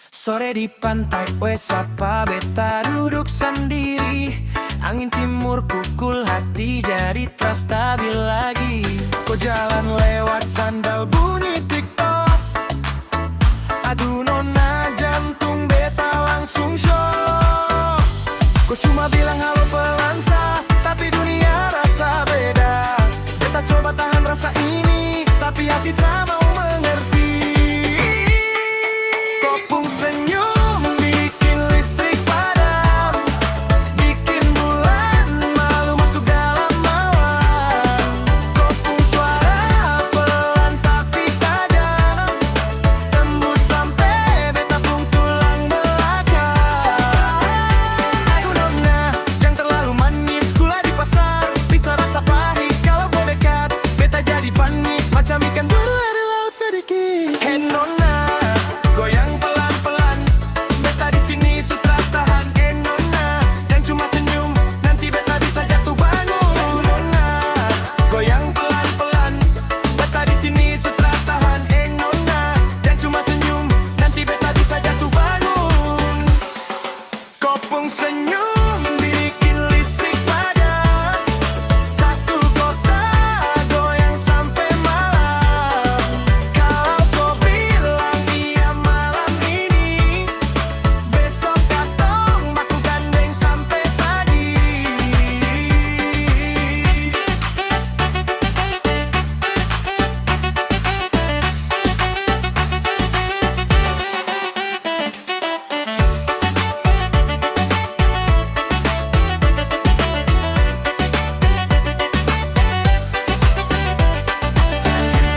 Sore di pantai, wes apa beta duduk sendiri. Angin timur pukul hati jadi tak stabil lagi. Kau jalan lewat sandal bunyi TikTok. Aduh nona jantung beta langsung shock. Kau cuma bilang halo pelansa, tapi dunia rasa beda. Beta coba tahan rasa ini, tapi hati tak mau mengerti. Kau pun senyum bikin listrik padam, bikin bulan malu masuk dalam malam. Kau pun suara pelan tapi tajam, tembus sampai beta pun tulang belakang. Aduh nona, jangan terlalu manis, gula di pasar bisa rasa pahit kalau kau dekat. Beta jadi panik macam ikan baru ada laut sedikit. Hey nona, goyang pelan-pelan, beta di sini sutra tahan. Eh nona, jangan cuma senyum, nanti beta bisa jatuh bangun. Nona, goyang pelan-pelan, beta di sini sutra tahan. Eh nona, jangan cuma senyum, nanti beta bisa jatuh bangun. Kau pun senyum bikin listrik padam, satu kota goyang sampai malam. Kalau kau bilang iya malam ini, besok katong baku gandeng sampai pagi.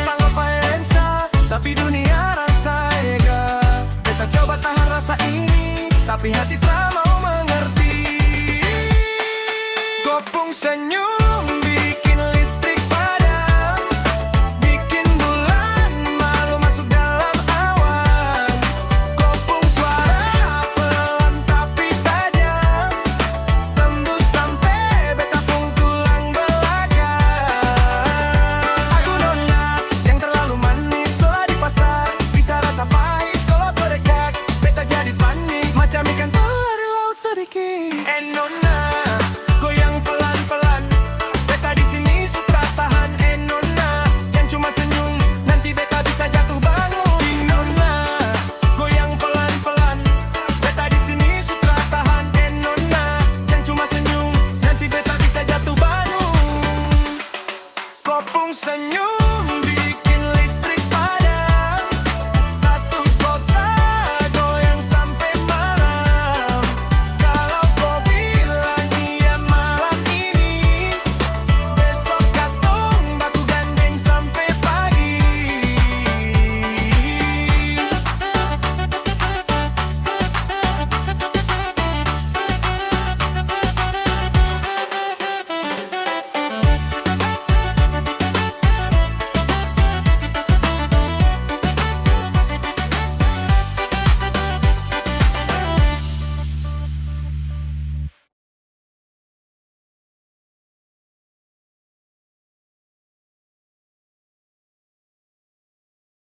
Panggil Faenza, tapi dunia rasa ega. Beta coba tahan rasa ini, tapi hati tak